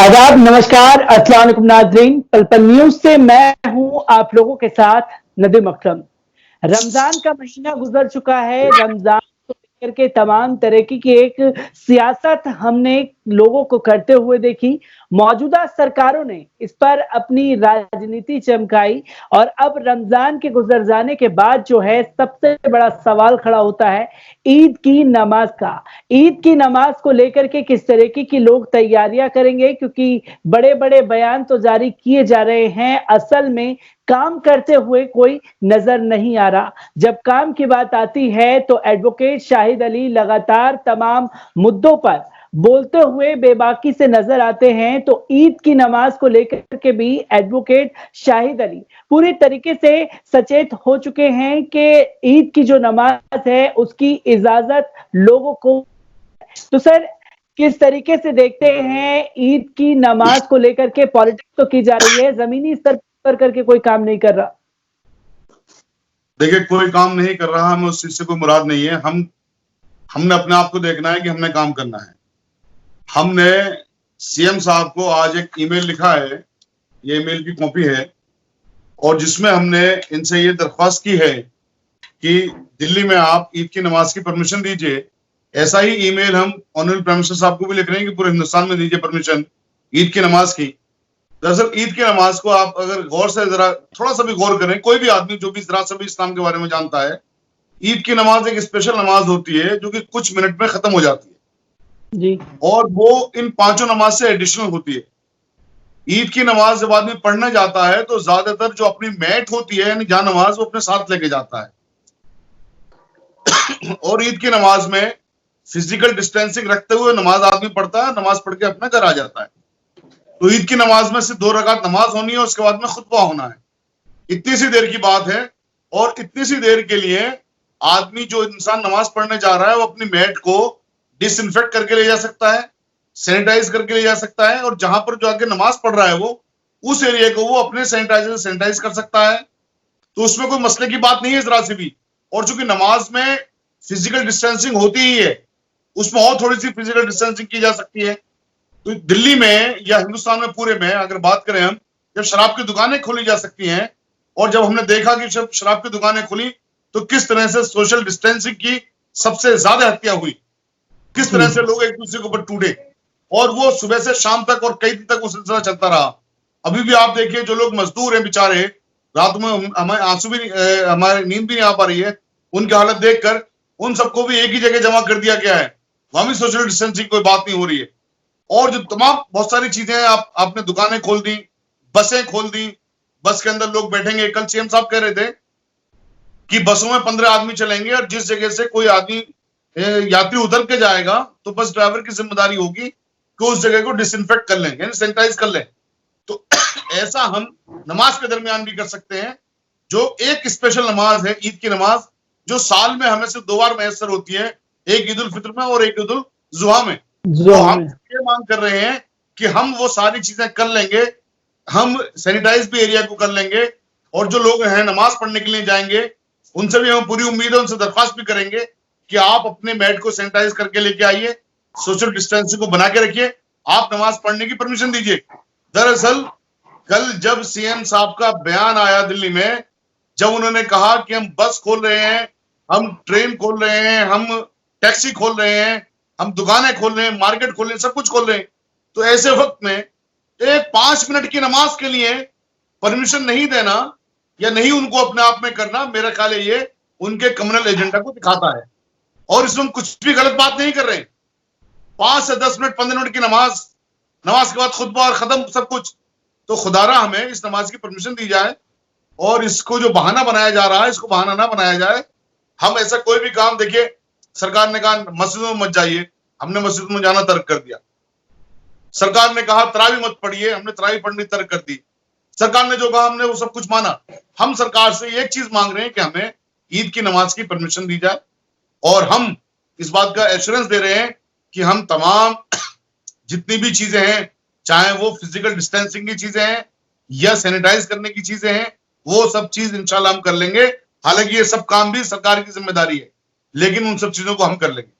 आदाब, नमस्कार, अस्सलाम वालेकुम नाज़रीन। पल पल न्यूज से मैं हूं आप लोगों के साथ नदीम अकरम। रमजान का महीना गुजर चुका है। रमजान को लेकर के तमाम तरीके की एक सियासत हमने लोगों को करते हुए देखी। मौजूदा सरकारों ने इस पर अपनी राजनीति चमकाई और अब रमजान के गुजर जाने के बाद जो है सबसे बड़ा सवाल खड़ा होता है ईद की नमाज का। ईद की नमाज को लेकर के किस तरीके की लोग तैयारियां करेंगे, क्योंकि बड़े बड़े बयान तो जारी किए जा रहे हैं, असल में काम करते हुए कोई नजर नहीं आ रहा। जब काम की बात आती है तो एडवोकेट शाहिद अली लगातार तमाम मुद्दों पर बोलते हुए बेबाकी से नजर आते हैं। तो ईद की नमाज को लेकर के भी एडवोकेट शाहिद अली पूरी तरीके से सचेत हो चुके हैं कि ईद की जो नमाज है उसकी इजाजत लोगों को। तो सर, किस तरीके से देखते हैं ईद की नमाज को लेकर के? पॉलिटिक्स तो की जा रही है, जमीनी स्तर पर करके कोई काम नहीं कर रहा। देखिए, कोई काम नहीं कर रहा, हमें उस चीज से कोई मुराद नहीं है। हमने अपने आप को देखना है कि हमने काम करना है। हमने सीएम साहब को आज एक ईमेल लिखा है, ये ईमेल की कॉपी है, और जिसमें हमने इनसे ये दरख्वास्त की है कि दिल्ली में आप ईद की नमाज की परमिशन दीजिए। ऐसा ही ईमेल हम ऑनरेबल प्राइम मिनिस्टर साहब को भी लिख रहे हैं कि पूरे हिंदुस्तान में दीजिए परमिशन ईद की नमाज की। दरअसल ईद की नमाज को आप अगर गौर से जरा थोड़ा सा भी गौर करें, कोई भी आदमी जो भी जरा सा भी इस्लाम के बारे में जानता है, ईद की नमाज एक स्पेशल नमाज होती है जो कि कुछ मिनट में खत्म हो जाती है जी। और वो इन पांचों नमाज से एडिशनल होती है। ईद की नमाज जब आदमी पढ़ने जाता है तो ज्यादातर जो अपनी मैट होती है यानी जा नमाज वो अपने साथ लेके जाता है। और ईद की नमाज में फिजिकल डिस्टेंसिंग रखते हुए नमाज आदमी पढ़ता है, नमाज पढ़ के अपने घर आ जाता है। तो ईद की नमाज में सिर्फ 2 रकात नमाज होनी है, उसके बाद में खुतबा होना है। इतनी सी देर की बात है, और इतनी सी देर के लिए आदमी, जो इंसान नमाज पढ़ने जा रहा है, वो अपनी मैट को डिसइंफेक्ट करके ले जा सकता है, सैनिटाइज करके ले जा सकता है, और जहां पर जो आगे नमाज पढ़ रहा है वो उस एरिया को वो अपने सैनिटाइजर से सैनिटाइज कर सकता है। तो उसमें कोई मसले की बात नहीं है जरा से भी। और चूंकि नमाज में फिजिकल डिस्टेंसिंग होती ही है, उसमें और थोड़ी सी फिजिकल डिस्टेंसिंग की जा सकती है। तो दिल्ली में या हिंदुस्तान में पूरे में अगर बात करें हम, जब शराब की दुकानें खोली जा सकती हैं, और जब हमने देखा कि जब शराब की दुकानें खुली तो किस तरह से सोशल डिस्टेंसिंग की सबसे ज्यादा हत्या हुई, किस तरह से लोग एक दूसरे के ऊपर टूटे, और वो सुबह से शाम तक और कई दिन तक वो सिलसिला चलता रहा। अभी भी आप देखिए, जो लोग मजदूर हैं बेचारे, रात में हमारे आंसू भी हमारी नींद भी नहीं आ पा रही है, उनकी हालत देखकर उन सबको भी एक ही जगह जमा कर दिया गया है। वहां भी सोशल डिस्टेंसिंग कोई बात नहीं हो रही है। और जो तमाम बहुत सारी चीजें हैं, आपने दुकानें खोल दी, बसें खोल दी, बस के अंदर लोग बैठेंगे। कल सीएम साहब कह रहे थे कि बसों में 15 आदमी चलेंगे, और जिस जगह से कोई आदमी यात्री उतर के जाएगा तो बस ड्राइवर की जिम्मेदारी होगी कि उस जगह को डिसइंफेक्ट कर लें, यानी सैनिटाइज कर लें। तो ऐसा हम नमाज के दरमियान भी कर सकते हैं, जो एक स्पेशल नमाज है ईद की नमाज, जो साल में हमें सिर्फ 2 बार मैसर होती है, एक ईद उल फित्र में और एक ईद उल जुहा में। तो हम ये मांग कर रहे हैं कि हम वो सारी चीजें कर लेंगे, हम सैनिटाइज भी एरिया को कर लेंगे, और जो लोग हैं नमाज पढ़ने के लिए जाएंगे उनसे भी हमें पूरी उम्मीद है, उनसे दरख्वास्त भी करेंगे कि आप अपने मैट को सैनिटाइज करके लेके आइए, सोशल डिस्टेंसिंग को बना के रखिए, आप नमाज पढ़ने की परमिशन दीजिए। दरअसल कल जब सीएम साहब का बयान आया दिल्ली में, जब उन्होंने कहा कि हम बस खोल रहे हैं, हम ट्रेन खोल रहे हैं, हम टैक्सी खोल रहे हैं, हम दुकानें खोल रहे हैं, मार्केट खोल रहे हैं, सब कुछ खोल रहे हैं, तो ऐसे वक्त में एक 5 मिनट की नमाज के लिए परमिशन नहीं देना या नहीं उनको अपने आप में करना, मेरा ख्याल है ये उनके कम्युनल एजेंडा को दिखाता है। और इसमें हम कुछ भी गलत बात नहीं कर रहे। 5 से 10 मिनट 15 मिनट की नमाज, नमाज के बाद खुतबा और खत्म सब कुछ। तो खुदारा हमें इस नमाज की परमिशन दी जाए, और इसको जो बहाना बनाया जा रहा है इसको बहाना ना बनाया जाए। हम ऐसा कोई भी काम, देखिए सरकार ने कहा मस्जिदों में मत जाइए, हमने मस्जिद में जाना तर्क कर दिया। सरकार ने कहा तरावी मत पढ़िए, हमने तरावी पढ़नी तर्क कर दी। सरकार ने जो कहा हमने वो सब कुछ माना। हम सरकार से एक चीज मांग रहे हैं कि हमें ईद की नमाज की परमिशन दी जाए, और हम इस बात का एश्योरेंस दे रहे हैं कि हम तमाम जितनी भी चीजें हैं, चाहे वो फिजिकल डिस्टेंसिंग की चीजें हैं या सैनिटाइज करने की चीजें हैं, वो सब चीज इंशाल्लाह हम कर लेंगे। हालांकि ये सब काम भी सरकार की जिम्मेदारी है, लेकिन उन सब चीजों को हम कर लेंगे।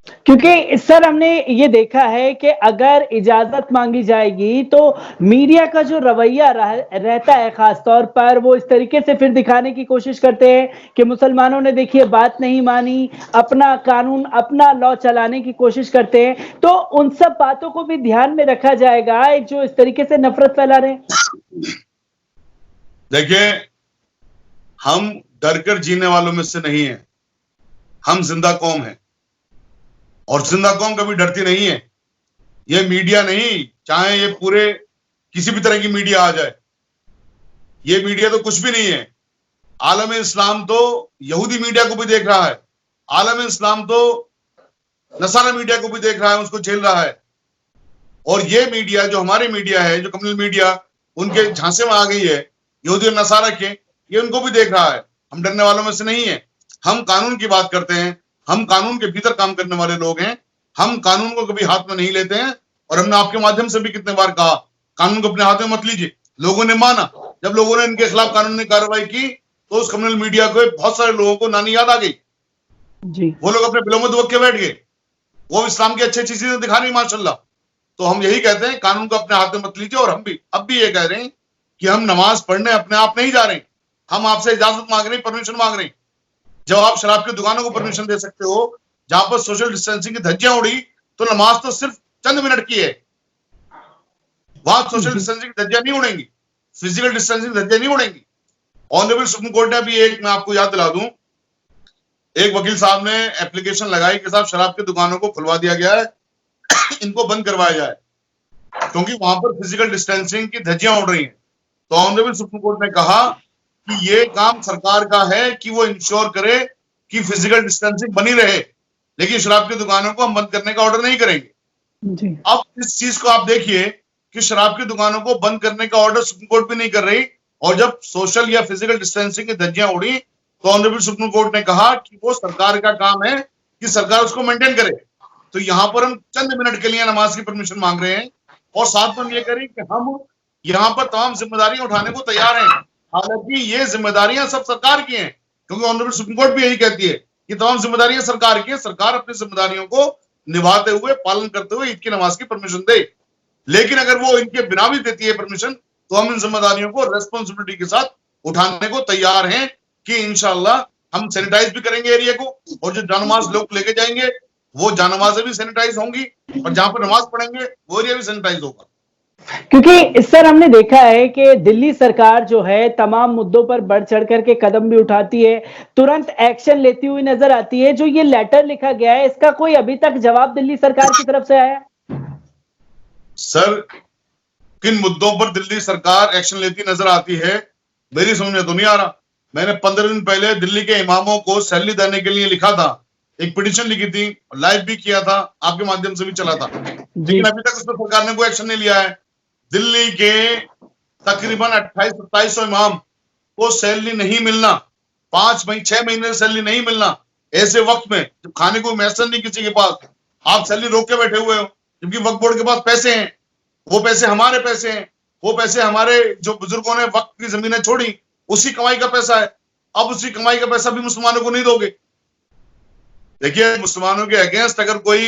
क्योंकि सर हमने ये देखा है कि अगर इजाजत मांगी जाएगी तो मीडिया का जो रवैया रहता है, खास तौर पर वो इस तरीके से फिर दिखाने की कोशिश करते हैं कि मुसलमानों ने देखिए बात नहीं मानी, अपना कानून अपना लॉ चलाने की कोशिश करते हैं। तो उन सब बातों को भी ध्यान में रखा जाएगा जो इस तरीके से नफरत फैला रहे हैं। देखिए, हम डर कर जीने वालों में से नहीं है, हम जिंदा कौम है और जिंदा कौम कभी डरती नहीं है। ये मीडिया नहीं, चाहे ये पूरे किसी भी तरह की मीडिया आ जाए, ये मीडिया तो कुछ भी नहीं है। आलम इस्लाम तो यहूदी मीडिया को भी देख रहा है, आलम इस्लाम तो नसारा मीडिया को भी देख रहा है, उसको झेल रहा है। और ये मीडिया जो हमारी मीडिया है, जो कम्युनल मीडिया उनके झांसे में आ गई है, यहूदी और नसारा के, ये उनको भी देख रहा है। हम डरने वालों में से नहीं है। हम कानून की बात करते हैं, हम कानून के भीतर काम करने वाले लोग हैं, हम कानून को कभी हाथ में नहीं लेते हैं। और हमने आपके माध्यम से भी कितने बार कहा, कानून को अपने हाथ में मत लीजिए। लोगों ने माना, जब लोगों ने इनके खिलाफ कानूनी कार्रवाई की तो उस कम्युनल मीडिया को बहुत सारे लोगों को नानी याद आ गई जी। वो लोग अपने बिलों में दुबक के बैठ गए, वो इस्लाम की अच्छी अच्छी चीजें दिखा रही माशाल्लाह। तो हम यही कहते हैं, कानून को अपने हाथ में मत लीजिए। और हम भी अब भी ये कह रहे हैं कि हम नमाज पढ़ने अपने आप नहीं जा रहे, हम आपसे इजाजत मांग रहे हैं, परमिशन मांग रहे हैं। जब आप शराब की दुकानों को परमिशन दे सकते हो, जहां पर सोशल डिस्टेंसिंग की धज्जियां उड़ी, तो नमाज तो सिर्फ चंद मिनट की है, वहां सोशल डिस्टेंसिंग की धज्जियां नहीं उड़ेंगी, फिजिकल डिस्टेंसिंग धज्जियां नहीं उड़ेंगी। ऑनरेबल सुप्रीम कोर्ट ने अभी एक, मैं आपको याद दिला दूं, एक वकील साहब ने एप्लीकेशन लगाई कि साहब शराब की दुकानों को खुलवा दिया गया है, इनको बंद करवाया जाए, क्योंकि वहां पर फिजिकल डिस्टेंसिंग की धज्जियां उड़ रही हैं। तो ऑनरेबल सुप्रीम कोर्ट ने कहा कि ये काम सरकार का है कि वो इंश्योर करे कि फिजिकल डिस्टेंसिंग बनी रहे, लेकिन शराब की दुकानों को हम बंद करने का ऑर्डर नहीं करेंगे जी। अब इस चीज को आप देखिए कि शराब की दुकानों को बंद करने का ऑर्डर सुप्रीम कोर्ट भी नहीं कर रही, और जब सोशल या फिजिकल डिस्टेंसिंग की धज्जियां उड़ी तो ऑनरेबल सुप्रीम कोर्ट ने कहा कि वो सरकार का काम है कि सरकार उसको मेंटेन करे। तो यहां पर हम चंद मिनट के लिए नमाज की परमिशन मांग रहे हैं, और साथ में हम ये करें कि हम यहाँ पर तमाम जिम्मेदारियां उठाने को तैयार हैं। हालांकि ये जिम्मेदारियां सब सरकार की हैं, क्योंकि ऑनरेबल सुप्रीम कोर्ट भी यही कहती है कि तमाम जिम्मेदारियां सरकार की है, सरकार अपनी जिम्मेदारियों को निभाते हुए, पालन करते हुए ईद की नमाज की परमिशन दे। लेकिन अगर वो इनके बिना भी देती है परमिशन, तो हम इन जिम्मेदारियों को रेस्पॉन्सिबिलिटी के साथ उठाने को तैयार हैं कि इंशाल्लाह हम सैनिटाइज भी करेंगे एरिया को, और जो जानमाज लोग लेके जाएंगे वो जानमाजें भी सैनिटाइज होंगी, और जहां पर नमाज पढ़ेंगे वो एरिया भी सैनिटाइज होगा। क्योंकि सर हमने देखा है कि दिल्ली सरकार जो है तमाम मुद्दों पर बढ़ चढ़ करके कदम भी उठाती है, तुरंत एक्शन लेती हुई नजर आती है। जो ये लेटर लिखा गया है, इसका कोई अभी तक जवाब दिल्ली सरकार की तरफ से आया? सर, किन मुद्दों पर दिल्ली सरकार एक्शन लेती नजर आती है मेरी समझ में तो नहीं आ रहा। मैंने 15 दिन पहले दिल्ली के इमामों को सैलरी देने के लिए लिखा था, एक पिटीशन लिखी थी, लाइव भी किया था, आपके माध्यम से भी चला था, लेकिन अभी तक उस पर सरकार ने कोई एक्शन नहीं लिया है। दिल्ली के तकरीबन 2800-2700 इमाम को सैलरी नहीं मिलना, 6 महीने सैलरी नहीं मिलना, ऐसे वक्त में जब खाने को मैसर नहीं किसी के पास, आप सैलरी रोक के बैठे हुए हो, जबकि वक्फ बोर्ड के पास पैसे हैं, वो पैसे हमारे पैसे हैं, वो पैसे हमारे जो बुजुर्गों ने वक्त की जमीनें छोड़ी उसी कमाई का पैसा है। अब उसी कमाई का पैसा भी मुसलमानों को नहीं दोगे। देखिए, मुसलमानों के अगेंस्ट अगर कोई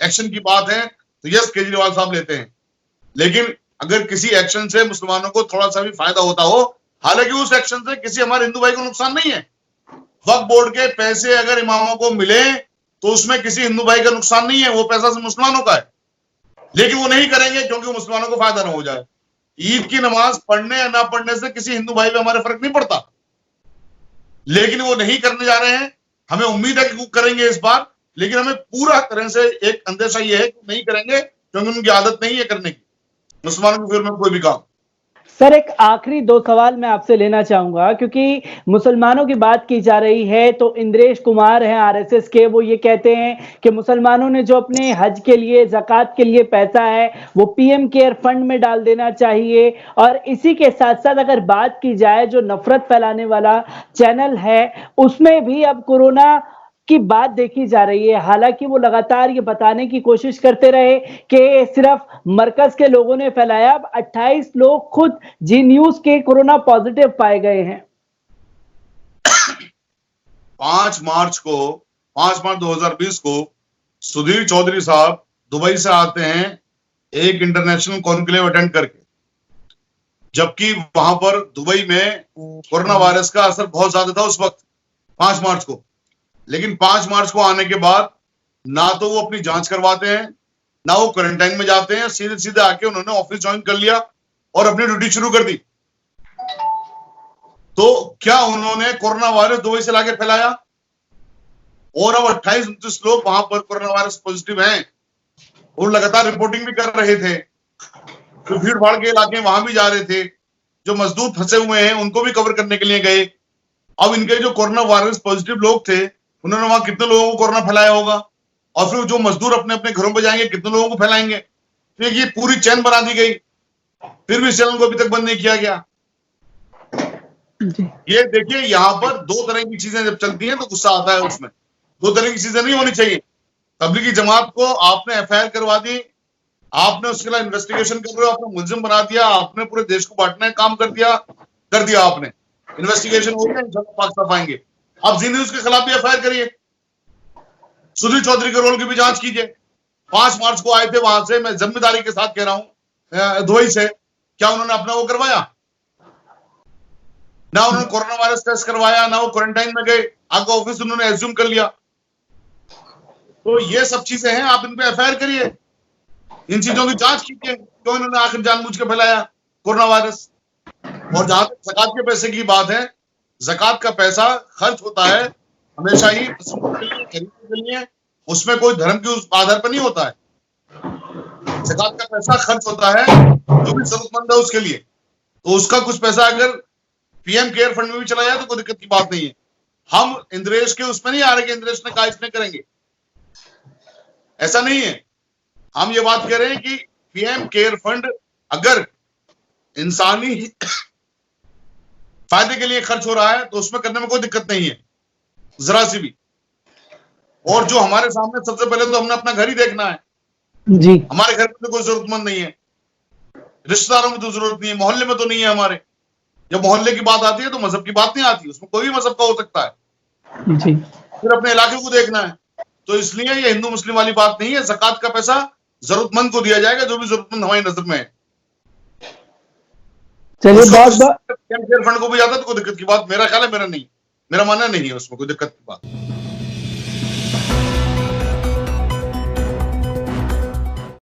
एक्शन की बात है तो यस केजरीवाल साहब लेते हैं, लेकिन अगर किसी एक्शन से मुसलमानों को थोड़ा सा भी फायदा होता हो, हालांकि उस एक्शन से किसी हमारे हिंदू भाई को नुकसान नहीं है। वक्फ बोर्ड के पैसे अगर इमामों को मिले तो उसमें किसी हिंदू भाई का नुकसान नहीं है, वो पैसा से मुसलमानों का है, लेकिन वो नहीं करेंगे क्योंकि मुसलमानों को फायदा ना हो जाए। ईद की नमाज पढ़ने या ना पढ़ने से किसी हिंदू भाई में हमारे फर्क नहीं पड़ता, लेकिन वो नहीं करने जा रहे हैं। हमें उम्मीद है कि वो करेंगे इस बार, लेकिन हमें पूरा तरह से एक अंदेशा ये है कि नहीं करेंगे क्योंकि उनकी आदत नहीं है करने की मुसलमानों के फिर में कोई भी काम। सर, एक आखिरी 2 सवाल मैं आपसे लेना चाहूंगा, क्योंकि मुसलमानों की बात की जा रही है तो इंद्रेश कुमार हैं आरएसएस के, वो ये कहते हैं कि मुसलमानों ने जो अपने हज के लिए, ज़कात के लिए पैसा है वो पीएम केयर फंड में डाल देना चाहिए। और इसी के साथ साथ अगर बात की जाए जो नफरत फैलाने वाला चैनल है उसमें भी अब कोरोना की बात देखी जा रही है। हालांकि वो लगातार ये बताने की कोशिश करते रहे कि सिर्फ मरकज के लोगों ने फैलाया। अब 28 लोग खुद जी न्यूज के कोरोना पॉजिटिव पाए गए हैं। 5 मार्च 2020 को सुधीर चौधरी साहब दुबई से आते हैं एक इंटरनेशनल कॉन्क्लेव अटेंड करके, जबकि वहां पर दुबई में कोरोना वायरस का असर बहुत ज्यादा था उस वक्त 5 मार्च को। लेकिन 5 मार्च को आने के बाद ना तो वो अपनी जांच करवाते हैं, ना वो क्वारंटाइन में जाते हैं, सीधे सीधे आके उन्होंने ऑफिस ज्वाइन कर लिया और अपनी ड्यूटी शुरू कर दी। तो क्या उन्होंने कोरोना वायरस दुबई से लाके फैलाया? और अब 28-29 लोग वहां पर कोरोना वायरस पॉजिटिव हैं और लगातार रिपोर्टिंग भी कर रहे थे। तो भीड़ भाड़ के इलाके वहां भी जा रहे थे, जो मजदूर फंसे हुए हैं उनको भी कवर करने के लिए गए। अब इनके जो कोरोना वायरस पॉजिटिव लोग थे, उन्होंने वहां कितने लोगों को कोरोना फैलाया होगा, और फिर जो मजदूर अपने अपने घरों पर जाएंगे कितने लोगों को फैलाएंगे। तो ये पूरी चैन बना दी गई, फिर भी इस चैनल को अभी तक बंद नहीं किया गया। ये देखिए, यहाँ पर 2 तरह की चीजें जब चलती हैं तो गुस्सा आता है। उसमें 2 तरह की चीजें नहीं होनी चाहिए। तबलीगी जमात को आपने FIR करवा दी, आपने उसके लिए इन्वेस्टिगेशन कर रहे हो, आपने मुलजिम बना दिया, आपने पूरे देश को बांटने का काम कर दिया आपने। इन्वेस्टिगेशन हो गया, इंशाल्लाह पाक साफ आएंगे। आप जी न्यूज के खिलाफ भी FIR करिए, सुधीर चौधरी के रोल की भी जांच कीजिए। 5 मार्च को आए थे वहां से, मैं जिम्मेदारी के साथ कह रहा हूं, दुबई से, क्या उन्होंने अपना वो करवाया? ना उन्होंने कोरोना वायरस टेस्ट करवाया, ना वो क्वारंटाइन में गए, आगे ऑफिस उन्होंने एज्यूम कर लिया। तो ये सब चीजें हैं, आप इन पे FIR करिए, इन चीजों की जांच कीजिए, क्यों इन्होंने आखिर जानबूझ के फैलाया कोरोना वायरस। और जहां तक ज़कात के पैसे की बात है, ज़कात का पैसा खर्च होता है हमेशा ही खरीदने के लिए, उसमें कोई धर्म के उस आधार पर नहीं होता है। ज़कात का पैसा खर्च होता है जो भी जरूरतमंद है उसके लिए। तो उसका कुछ पैसा अगर PM केयर फंड में भी चला जाए तो कोई दिक्कत की बात नहीं है। हम इंद्रेश के उसमें नहीं आ रहे कि इंद्रेश ने कहा इसमें करेंगे, ऐसा नहीं है। हम ये बात कह रहे हैं कि PM केयर फंड अगर इंसानी फायदे के लिए खर्च हो रहा है तो उसमें करने में कोई दिक्कत नहीं है, जरा सी भी। और जो हमारे सामने सबसे पहले तो हमने अपना घर ही देखना है जी। हमारे घर में तो कोई जरूरतमंद नहीं है, रिश्तेदारों में तो जरूरत नहीं है, मोहल्ले में तो नहीं है हमारे। जब मोहल्ले की बात आती है तो मजहब की बात नहीं आती, उसमें कोई भी मजहब का हो सकता है जी। फिर अपने इलाके को देखना है। तो इसलिए ये हिंदू मुस्लिम वाली बात नहीं है, ज़कात का पैसा जरूरतमंद को दिया जाएगा, जो भी जरूरतमंद हमारी नजर में है। चलिए बहुत फंड को भी जाता तो कोई दिक्कत की बात, मेरा ख्याल है, मेरा मानना नहीं है उसमें कोई दिक्कत की बात।